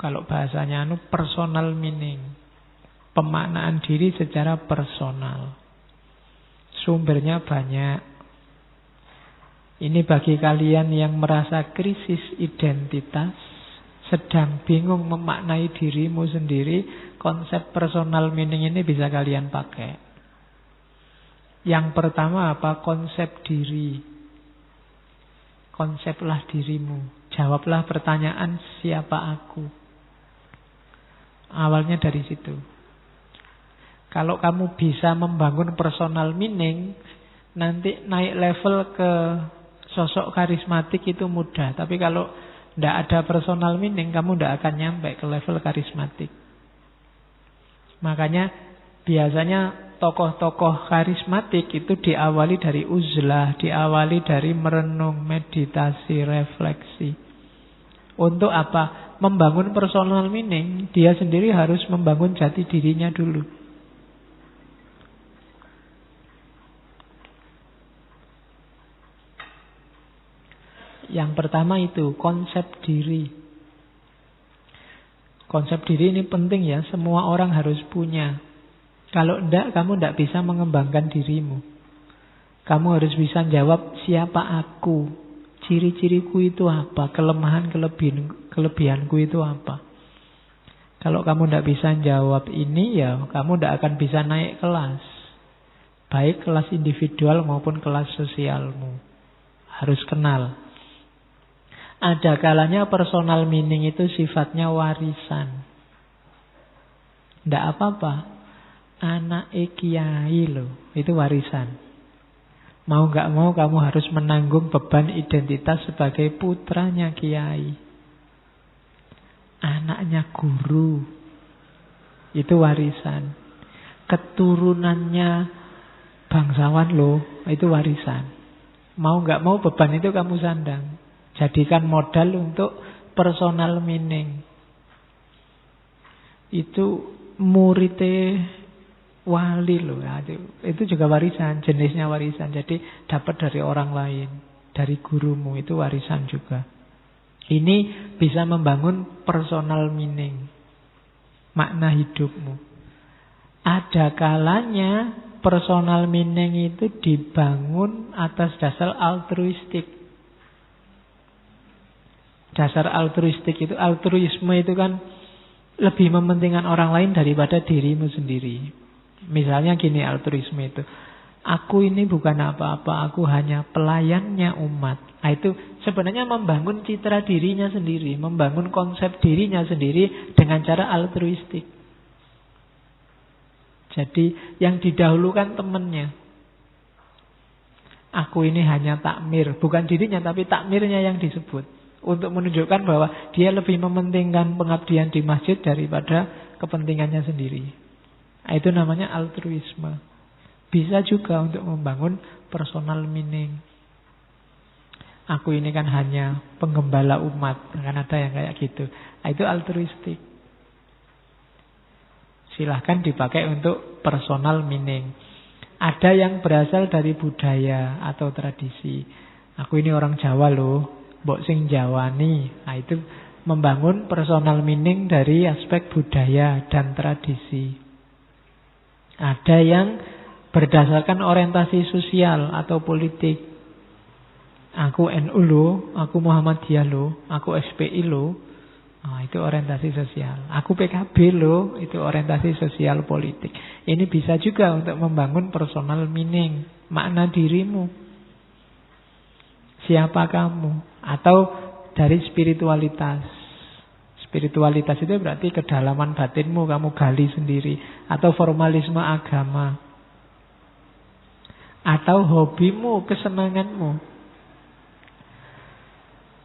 Kalau bahasanya personal meaning. Pemaknaan diri secara personal. Sumbernya banyak. Ini bagi kalian yang merasa krisis identitas, sedang bingung memaknai dirimu sendiri, konsep personal meaning ini bisa kalian pakai. Yang pertama apa? Konsep diri. Konseplah dirimu. Jawablah pertanyaan, siapa aku? Awalnya dari situ. Kalau kamu bisa membangun personal meaning, nanti naik level ke sosok karismatik itu mudah. Tapi kalau tidak ada personal meaning, kamu tidak akan nyampe ke level karismatik. Makanya biasanya tokoh-tokoh karismatik itu diawali dari uzlah, diawali dari merenung, meditasi, refleksi. Untuk apa? Membangun personal meaning, dia sendiri harus membangun jati dirinya dulu. Yang pertama itu konsep diri. Konsep diri ini penting ya, semua orang harus punya. Kalau enggak, kamu enggak bisa mengembangkan dirimu. Kamu harus bisa jawab, siapa aku? Ciri-ciriku itu apa? Kelebihanku itu apa? Kalau kamu enggak bisa jawab ini, ya kamu enggak akan bisa naik kelas. Baik kelas individual maupun kelas sosialmu. Harus kenal. Ada kalanya personal meaning itu sifatnya warisan. Tidak apa-apa. Anak kiai loh, itu warisan. Mau gak mau kamu harus menanggung beban identitas sebagai putranya kiai. Anaknya guru, itu warisan. Keturunannya bangsawan loh, itu warisan. Mau gak mau beban itu kamu sandang. Jadikan modal untuk personal meaning. Itu muridnya wali loh, itu juga warisan, jenisnya warisan. Jadi dapat dari orang lain, dari gurumu, itu warisan juga. Ini bisa membangun personal meaning, makna hidupmu. Ada kalanya personal meaning itu dibangun atas dasar altruistik. Dasar altruistik itu, altruisme itu kan lebih mementingkan orang lain daripada dirimu sendiri. Misalnya gini altruisme itu, aku ini bukan apa-apa, aku hanya pelayannya umat. Nah, itu sebenarnya membangun citra dirinya sendiri, membangun konsep dirinya sendiri dengan cara altruistik. Jadi yang didahulukan temannya. Aku ini hanya takmir, bukan dirinya tapi takmirnya yang disebut. Untuk menunjukkan bahwa dia lebih mementingkan pengabdian di masjid daripada kepentingannya sendiri. Itu namanya altruisme. Bisa juga untuk membangun personal meaning. Aku ini kan hanya penggembala umat. Kan ada yang kayak gitu. Itu altruistik. Silahkan dipakai untuk personal meaning. Ada yang berasal dari budaya atau tradisi. Aku ini orang Jawa loh, mbok sing Jawani. Nah, itu membangun personal meaning dari aspek budaya dan tradisi. Ada yang berdasarkan orientasi sosial atau politik. Aku NU loh, aku Muhammadiyah loh, aku SPI loh. Nah, itu orientasi sosial. Aku PKB loh, itu orientasi sosial politik. Ini bisa juga untuk membangun personal meaning, makna dirimu. Siapa kamu? Atau dari spiritualitas. Spiritualitas itu berarti kedalaman batinmu kamu gali sendiri. Atau formalisme agama. Atau hobimu, kesenanganmu.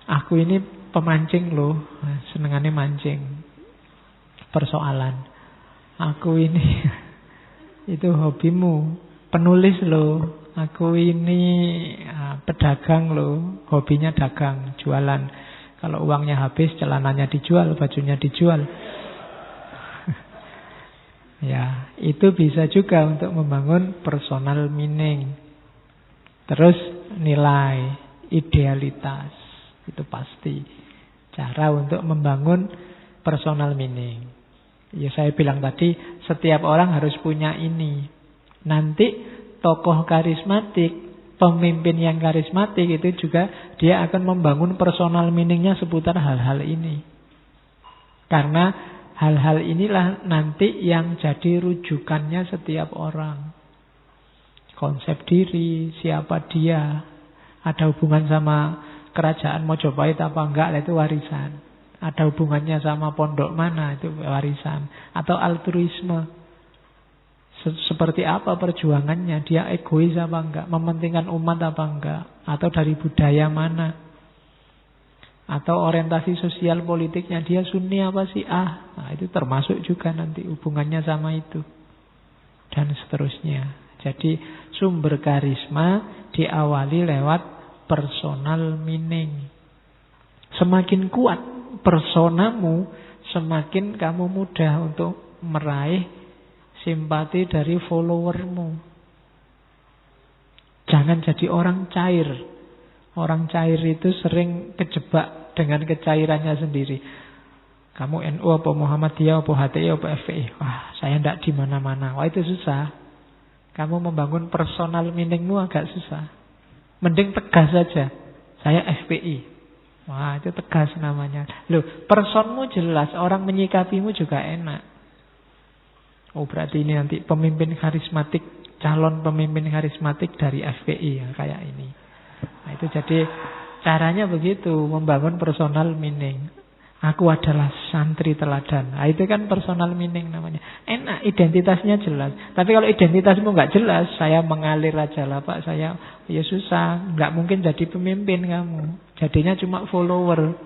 Aku ini pemancing loh, senengannya mancing. Persoalan. Aku ini, itu hobimu. Penulis loh. Aku ini pedagang loh, hobinya dagang, jualan. Kalau uangnya habis, celananya dijual, bajunya dijual. Ya, itu bisa juga untuk membangun personal meaning. Terus nilai, idealitas. Itu pasti cara untuk membangun personal meaning. Ya saya bilang tadi, setiap orang harus punya ini. Nanti tokoh karismatik, pemimpin yang karismatik itu juga dia akan membangun personal meaningnya seputar hal-hal ini. Karena hal-hal inilah nanti yang jadi rujukannya setiap orang. Konsep diri, siapa dia, ada hubungan sama kerajaan Mojopahit apa enggak, itu warisan. Ada hubungannya sama pondok mana, itu warisan. Atau altruisme. Seperti apa perjuangannya, dia egois apa enggak, mementingkan umat apa enggak, atau dari budaya mana, atau orientasi sosial politiknya, dia Sunni apa Syiah. Nah, itu termasuk juga nanti hubungannya sama itu. Dan seterusnya. Jadi sumber karisma diawali lewat personal meaning. Semakin kuat personamu, semakin kamu mudah untuk meraih simpati dari followermu. Jangan jadi orang cair. Orang cair itu sering kejebak dengan kecairannya sendiri. Kamu NU apa Muhammadiyah apa HTI apa FPI? Wah, saya tidak di mana-mana. Wah, itu susah. Kamu membangun personal meaningmu agak susah. Mending tegas saja. Saya FPI. Wah, itu tegas namanya. Loh, personmu jelas, orang menyikapimu juga enak. Oh, berarti ini nanti pemimpin karismatik, calon pemimpin karismatik dari FPI ya, kayak ini. Nah, itu jadi caranya begitu, membangun personal meaning. Aku adalah santri teladan. Nah, itu kan personal meaning namanya. Enak, identitasnya jelas. Tapi kalau identitasmu nggak jelas, saya mengalir aja lah Pak, saya ya susah. Nggak mungkin jadi pemimpin kamu. Jadinya cuma follower.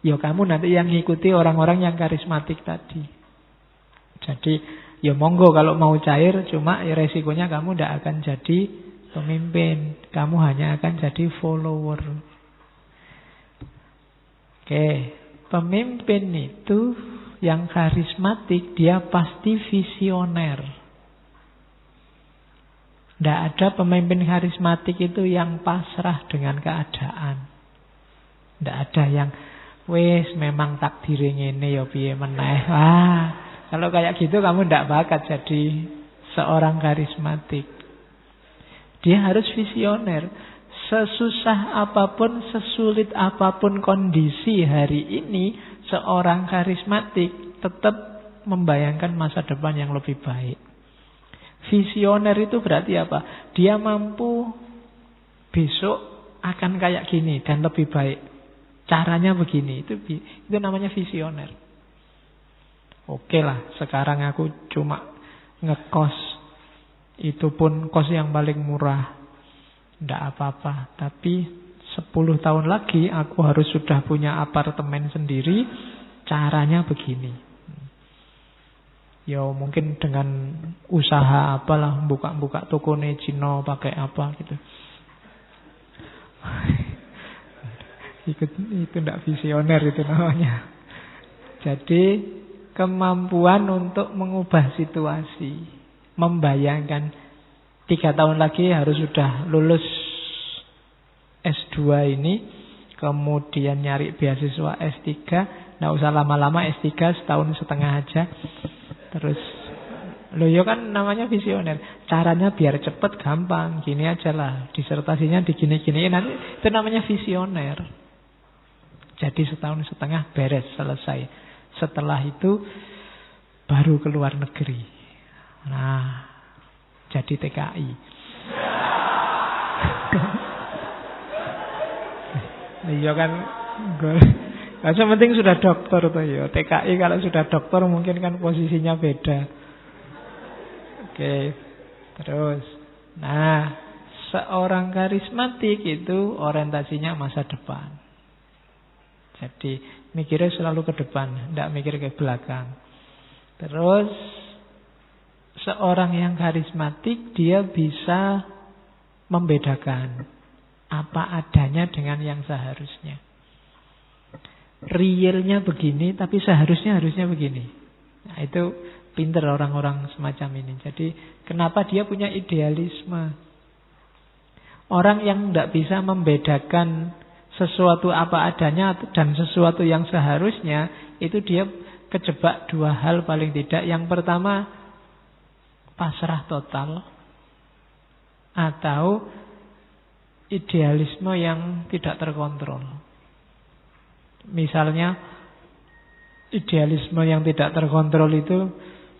Ya kamu nanti yang ngikuti orang-orang yang karismatik tadi. Jadi ya monggo kalau mau cair, cuma ya resikonya kamu nggak akan jadi pemimpin. Kamu hanya akan jadi follower. Oke. Pemimpin itu yang karismatik, dia pasti visioner. Tidak ada pemimpin karismatik itu yang pasrah dengan keadaan. Tidak ada yang wes memang takdirnya ini ya piye meneh. Kalau kayak gitu kamu tidak bakat jadi seorang karismatik. Dia harus visioner. Sesusah apapun, sesulit apapun kondisi hari ini, seorang karismatik tetap membayangkan masa depan yang lebih baik. Visioner itu berarti apa? Dia mampu besok akan kayak gini dan lebih baik. Caranya begini, itu namanya visioner. Oke lah, sekarang aku cuma ngekos. Itu pun kos yang paling murah. Tidak apa-apa, tapi 10 tahun lagi aku harus sudah punya apartemen sendiri. Caranya begini. Ya mungkin dengan usaha apalah, buka-buka toko Cino pakai apa gitu. Itu tidak visioner itu namanya. Jadi kemampuan untuk mengubah situasi, membayangkan 3 tahun lagi harus sudah lulus S2 ini, kemudian nyari beasiswa S3, nggak usah lama-lama S3 setahun setengah aja. Terus, loh ya kan namanya visioner. Caranya biar cepet gampang, gini aja lah. Disertasinya digini-giniin, nanti itu namanya visioner. Jadi setahun setengah beres, selesai. Setelah itu baru keluar negeri. Nah, jadi TKI. Iya kan, yang penting sudah dokter tuh ya. TKI kalau sudah dokter mungkin kan posisinya beda. Oke, terus. Nah, seorang karismatik itu orientasinya masa depan. Jadi mikirnya selalu ke depan, tidak mikir ke belakang. Terus seorang yang karismatik, dia bisa membedakan apa adanya dengan yang seharusnya. Realnya begini, tapi seharusnya begini. Nah, itu pinter orang-orang semacam ini. Jadi kenapa dia punya idealisme? Orang yang tidak bisa membedakan sesuatu apa adanya dan sesuatu yang seharusnya, itu dia kejebak dua hal paling tidak. Yang pertama, pasrah total, atau idealisme yang tidak terkontrol. Misalnya, idealisme yang tidak terkontrol itu,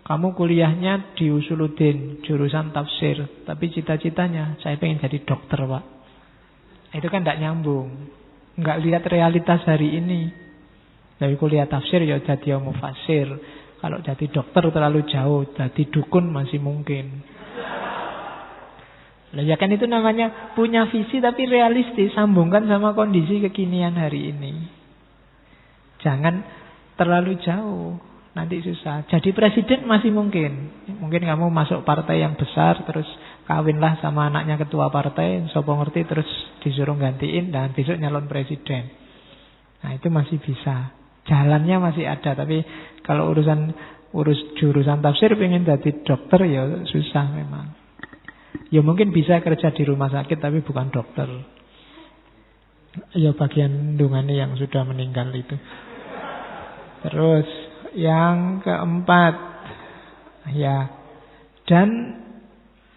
kamu kuliahnya di Usuluddin, jurusan tafsir, tapi cita-citanya saya pengen jadi dokter, Pak. Itu kan tidak nyambung, nggak lihat realitas hari ini. Dari kuliah tafsir ya jadi mufasir, kalau jadi dokter terlalu jauh, jadi dukun masih mungkin. Lah ya kan, itu namanya punya visi tapi realistis, sambungkan sama kondisi kekinian hari ini. Jangan terlalu jauh, nanti susah. Jadi presiden masih mungkin. Mungkin kamu masuk partai yang besar, terus kawinlah sama anaknya ketua partai, sopo ngerti, terus disuruh gantiin dan besok nyalon presiden. Nah, itu masih bisa. Jalannya masih ada. Tapi kalau urus jurusan tafsir pengen jadi dokter, ya susah memang. Ya mungkin bisa kerja di rumah sakit tapi bukan dokter. Ya bagian dungane yang sudah meninggal itu. Terus yang keempat, ya, dan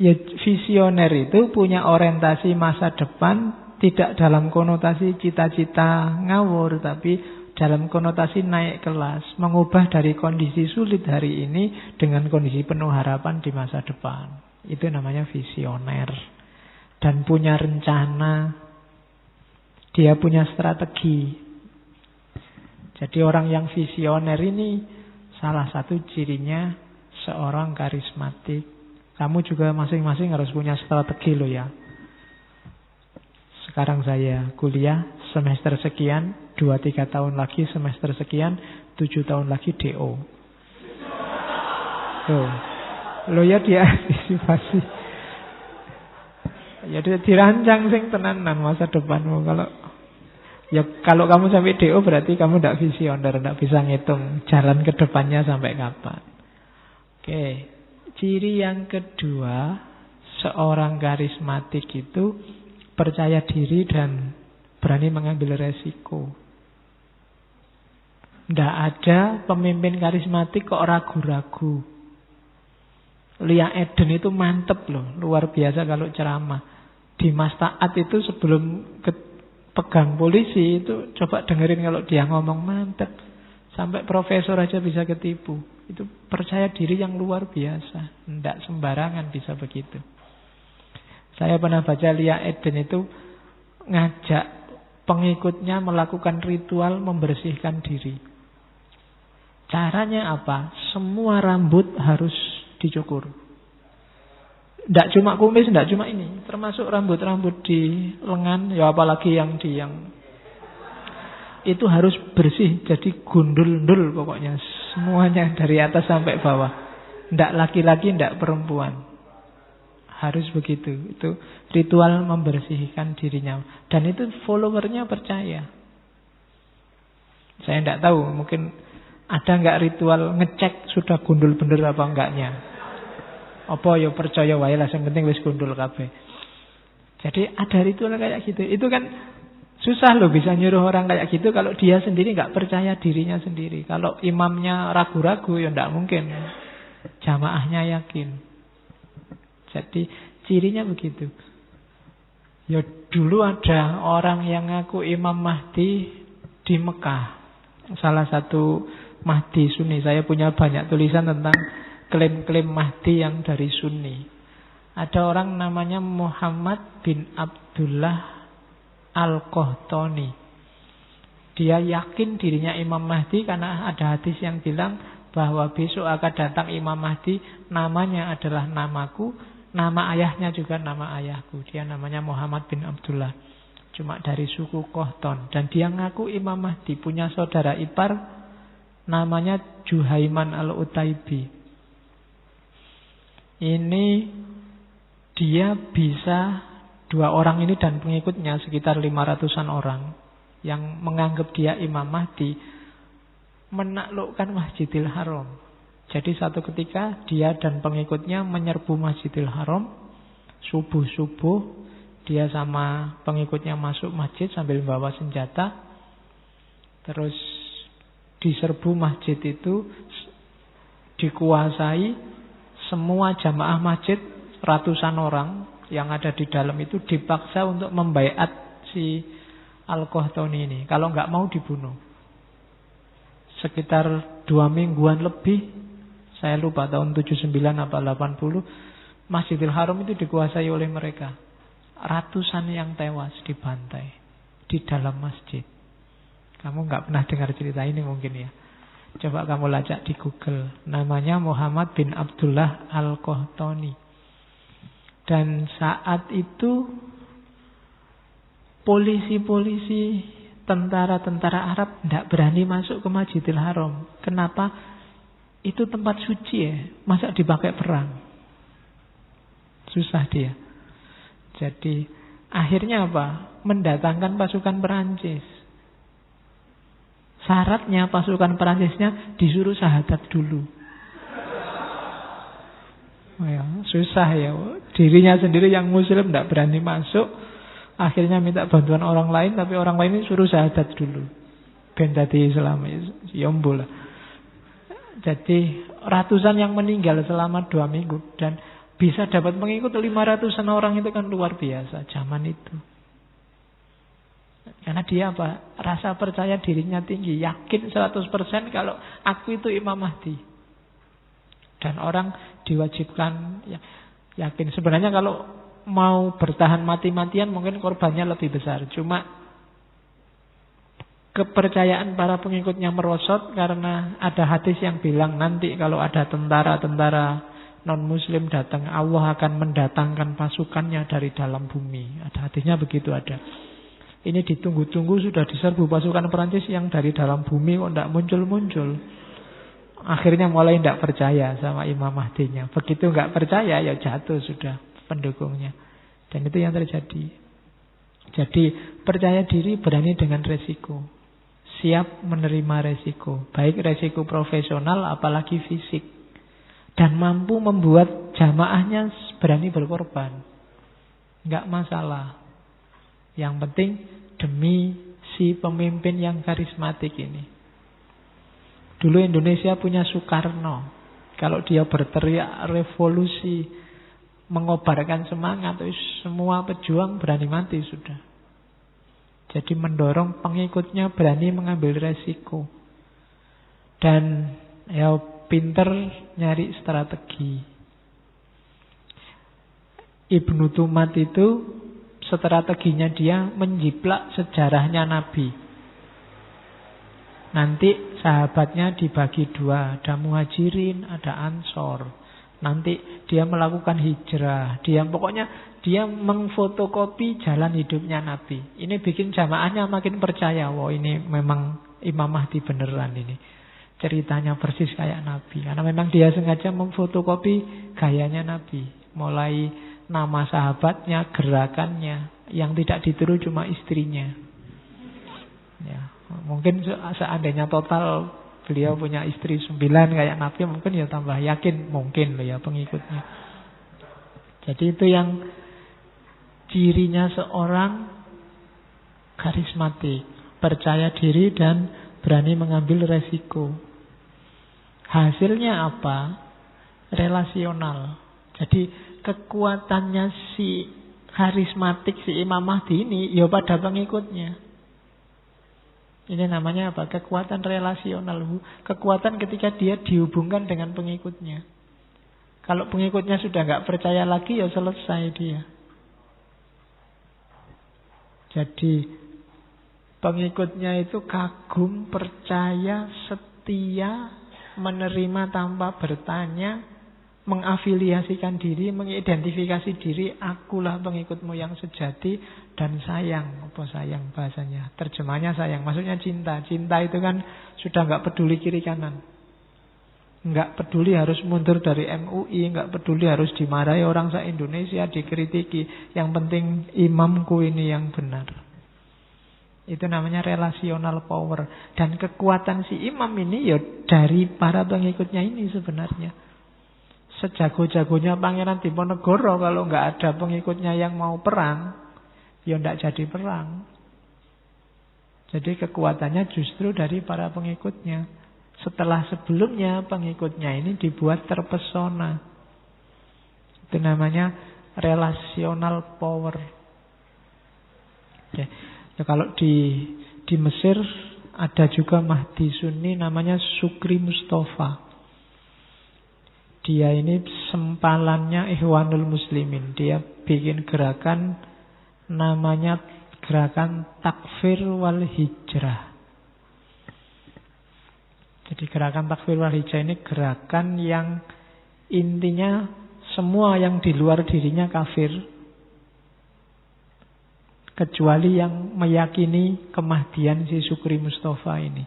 ya, visioner itu punya orientasi masa depan, tidak dalam konotasi cita-cita ngawur, tapi dalam konotasi naik kelas, mengubah dari kondisi sulit hari ini dengan kondisi penuh harapan di masa depan. Itu namanya visioner. Dan punya rencana, dia punya strategi. Jadi orang yang visioner ini salah satu cirinya seorang karismatik. Kamu juga masing-masing harus punya strategi loh ya. Sekarang saya kuliah semester sekian, 2-3 tahun lagi semester sekian, 7 tahun lagi DO. Loh ya, diantisipasi. Ya dirancang sing tenanan masa depanmu. Kalau kamu sampai DO berarti kamu tidak visioner, tidak bisa ngitung jalan ke depannya sampai kapan. Oke, ciri yang kedua, seorang karismatik itu percaya diri dan berani mengambil resiko. Tidak ada pemimpin karismatik kok ragu-ragu. Lia Eden itu mantep loh, luar biasa kalau ceramah. Dimas Taat itu sebelum pegang polisi itu coba dengerin kalau dia ngomong, mantep. Sampai profesor aja bisa ketipu. Itu percaya diri yang luar biasa. Tidak sembarangan bisa begitu. Saya pernah baca Lia Eden itu ngajak pengikutnya melakukan ritual membersihkan diri. Caranya apa? Semua rambut harus dicukur. Tidak cuma kumis, tidak cuma ini, termasuk rambut-rambut di lengan, ya apalagi yang itu harus bersih, jadi gundul-ndul pokoknya, semuanya dari atas sampai bawah. Tidak laki-laki, tidak perempuan. Harus begitu. Itu ritual membersihkan dirinya. Dan itu followernya percaya. Saya tidak tahu, mungkin ada nggak ritual ngecek sudah gundul bener apa enggaknya. Apa ya percaya wae lah, yang penting wis gundul kabeh. Jadi ada ritual kayak gitu. Itu kan susah loh bisa nyuruh orang kayak gitu kalau dia sendiri nggak percaya dirinya sendiri. Kalau imamnya ragu-ragu ya nggak mungkin jamaahnya yakin. Jadi cirinya begitu. Ya dulu ada orang yang ngaku Imam Mahdi di Mekah. Salah satu Mahdi Sunni. Saya punya banyak tulisan tentang klaim-klaim Mahdi yang dari Sunni. Ada orang namanya Muhammad bin Abdullah Al-Qahtani. Dia yakin dirinya Imam Mahdi karena ada hadis yang bilang bahwa besok akan datang Imam Mahdi, namanya adalah namaku, nama ayahnya juga nama ayahku. Dia namanya Muhammad bin Abdullah, cuma dari suku Qahtan. Dan dia ngaku Imam Mahdi, punya saudara ipar namanya Juhaiman Al-Utaibi. Ini dia bisa, dua orang ini dan pengikutnya sekitar 500-an orang yang menganggap dia Imam Mahdi, menaklukkan Masjidil Haram. Jadi satu ketika dia dan pengikutnya menyerbu Masjidil Haram, subuh-subuh Dia sama pengikutnya masuk masjid sambil bawa senjata. Terus diserbu masjid itu, dikuasai. Semua jamaah masjid, ratusan orang yang ada di dalam itu dipaksa untuk membaiat si Al-Qahtani ini. Kalau nggak mau dibunuh. Sekitar 2 mingguan lebih, saya lupa tahun 79 apa 80, Masjidil Haram itu dikuasai oleh mereka. Ratusan yang tewas dibantai di dalam masjid. Kamu nggak pernah dengar cerita ini mungkin ya. Coba kamu lacak di Google. Namanya Muhammad bin Abdullah Al-Qahtani. Dan saat itu polisi-polisi, tentara-tentara Arab tidak berani masuk ke Masjidil Haram. Kenapa? Itu tempat suci ya. Masa dipakai perang? Susah dia. Jadi akhirnya apa? Mendatangkan pasukan Perancis. Syaratnya pasukan Perancisnya disuruh syahadat dulu. Ya, susah ya. Dirinya sendiri yang muslim tidak berani masuk. Akhirnya minta bantuan orang lain. Tapi orang lain ini suruh syahadat dulu. Ben dadi Islam. Yombol. Jadi ratusan yang meninggal selama 2 minggu. Dan bisa dapat mengikut 500-an orang itu kan luar biasa zaman itu. Karena dia apa? Rasa percaya dirinya tinggi. Yakin 100% kalau aku itu Imam Mahdi. Dan orang diwajibkan yakin. Sebenarnya kalau mau bertahan mati-matian mungkin korbannya lebih besar. Cuma kepercayaan para pengikutnya merosot karena ada hadis yang bilang nanti kalau ada tentara-tentara non-muslim datang, Allah akan mendatangkan pasukannya dari dalam bumi. Ada hadisnya begitu ada. Ini ditunggu-tunggu sudah diserbu pasukan Perancis yang dari dalam bumi kok tidak muncul-muncul. Akhirnya mulai tidak percaya sama Imam Mahdinya. Begitu nggak percaya ya jatuh sudah pendukungnya. Dan itu yang terjadi. Jadi percaya diri, berani dengan resiko. Siap menerima resiko. Baik resiko profesional apalagi fisik. Dan mampu membuat jamaahnya berani berkorban. Nggak masalah. Yang penting demi si pemimpin yang karismatik ini. Dulu Indonesia punya Soekarno. Kalau dia berteriak revolusi, mengobarkan semangat, semua pejuang berani mati sudah. Jadi mendorong pengikutnya berani mengambil resiko. Dan ya pinter nyari strategi. Ibnu Tumat itu strateginya dia menjiplak sejarahnya Nabi. Nanti sahabatnya dibagi 2, ada Muhajirin, ada Ansor. Nanti dia melakukan hijrah. Pokoknya dia mengfotokopi jalan hidupnya Nabi. Ini bikin jamaahnya makin percaya, wah ini memang Imam Mahdi beneran ini. Ceritanya persis kayak Nabi. Karena memang dia sengaja memfotokopi gayanya Nabi. Mulai nama sahabatnya, gerakannya. Yang tidak ditiru cuma istrinya. Ya, mungkin seandainya total beliau punya istri 9 kayak Nabi, mungkin ya tambah yakin mungkin loh ya pengikutnya. Jadi itu yang cirinya seorang karismatik, percaya diri dan berani mengambil resiko. Hasilnya apa? Relasional. Jadi kekuatannya si karismatik, si Imam Mahdi ini ya pada pengikutnya. Ini namanya apa? Kekuatan relasional. Kekuatan ketika dia dihubungkan dengan pengikutnya. Kalau pengikutnya sudah nggak percaya lagi, ya selesai dia. Jadi pengikutnya itu kagum, percaya, setia, menerima tanpa bertanya, mengafiliasikan diri, mengidentifikasi diri, akulah pengikutmu yang sejati dan sayang. Apa sayang bahasanya? Terjemahnya sayang, maksudnya cinta. Cinta itu kan sudah nggak peduli kiri kanan. Nggak peduli harus mundur dari MUI, nggak peduli harus dimarahi orang se-Indonesia, dikritiki. Yang penting imamku ini yang benar. Itu namanya relational power. Dan kekuatan si imam ini ya dari para pengikutnya ini sebenarnya. Sejago-jagonya Pangeran Diponegoro, kalau nggak ada pengikutnya yang mau perang, ya ndak jadi perang. Jadi kekuatannya justru dari para pengikutnya. Setelah sebelumnya pengikutnya ini dibuat terpesona. Itu namanya relational power. Oke. Ya, kalau di Mesir ada juga Mahdi Sunni namanya Sukri Mustafa. Dia ini sempalannya Ikhwanul Muslimin. Dia bikin gerakan namanya gerakan takfir wal hijrah. Jadi gerakan takfir wal hijrah ini gerakan yang intinya semua yang di luar dirinya kafir, kecuali yang meyakini kemahdian si Sukri Mustafa ini.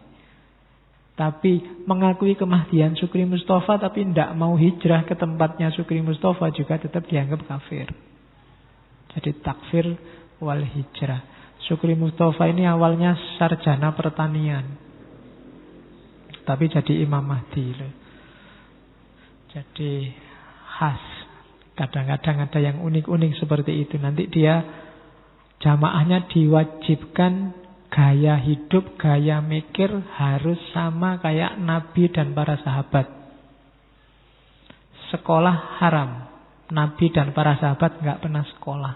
Tapi mengakui kemahdian Sukri Mustafa tapi tidak mau hijrah ke tempatnya Sukri Mustafa juga tetap dianggap kafir. Jadi takfir wal hijrah. Sukri Mustafa ini awalnya sarjana pertanian, tapi jadi Imam Mahdi. Jadi khas. Kadang-kadang ada yang unik-unik seperti itu. Nanti dia jamaahnya diwajibkan gaya hidup, gaya mikir harus sama kayak Nabi dan para sahabat. Sekolah haram. Nabi dan para sahabat nggak pernah sekolah.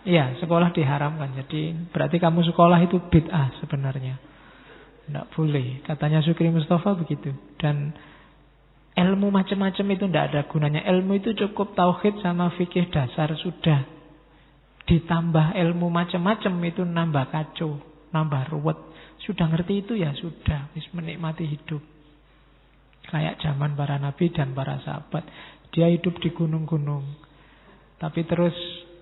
Iya, sekolah diharamkan. Jadi berarti kamu sekolah itu bid'ah sebenarnya. Tidak boleh. Katanya Sukri Mustafa begitu. Dan ilmu macam-macam itu tidak ada gunanya. Ilmu itu cukup tauhid sama fikih dasar sudah. Ditambah ilmu macam-macam itu nambah kacau, nambah ruwet. Sudah ngerti itu ya sudah. Wis menikmati hidup. Kayak zaman para nabi dan para sahabat. Dia hidup di gunung-gunung. Tapi terus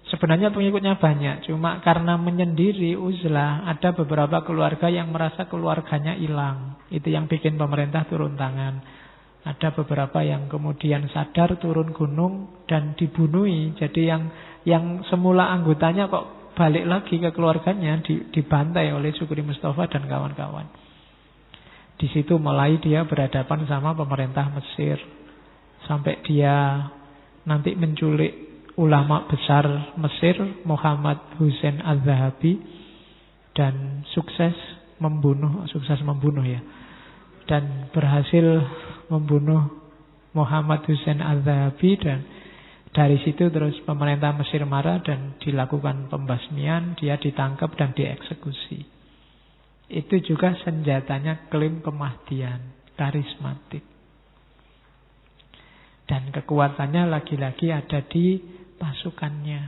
sebenarnya pengikutnya banyak, cuma karena menyendiri uzlah, ada beberapa keluarga yang merasa keluarganya hilang. Itu yang bikin pemerintah turun tangan. Ada beberapa yang kemudian sadar turun gunung dan dibunuhi. Jadi yang semula anggotanya kok balik lagi ke keluarganya, dibantai oleh Sukri Mustafa dan kawan-kawan. Di situ mulai dia berhadapan sama pemerintah Mesir. Sampai dia nanti menculik ulama besar Mesir Muhammad Hussein Al-Zahabi dan sukses membunuh ya, dan berhasil membunuh Muhammad Hussein Al-Zahabi. Dan dari situ terus pemerintah Mesir marah dan dilakukan pembasmian, dia ditangkap dan dieksekusi. Itu juga senjatanya klaim kemahdian, karismatik. Dan kekuatannya lagi-lagi ada di pasukannya,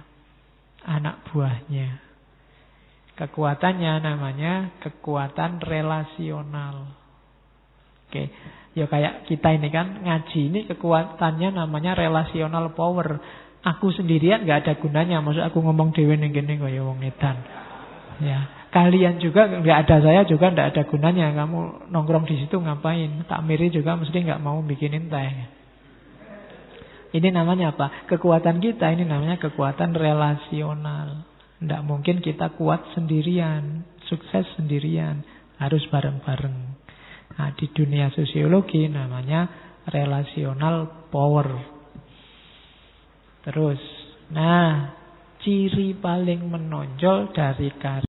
anak buahnya. Kekuatannya namanya kekuatan relasional. Oke, ya kayak kita ini kan ngaji ini kekuatannya namanya relational power. Aku sendirian nggak ada gunanya. Maksud aku ngomong dhewe ning kene kaya wong edan. Ya, kalian juga nggak ada saya juga nggak ada gunanya. Kamu nongkrong di situ ngapain? Takmiri juga mesti nggak mau bikinin teh. Ini namanya apa? Kekuatan kita ini namanya kekuatan relasional. Tidak mungkin kita kuat sendirian, sukses sendirian. Harus bareng-bareng. Nah, di dunia sosiologi namanya relational power. Terus, nah, ciri paling menonjol dari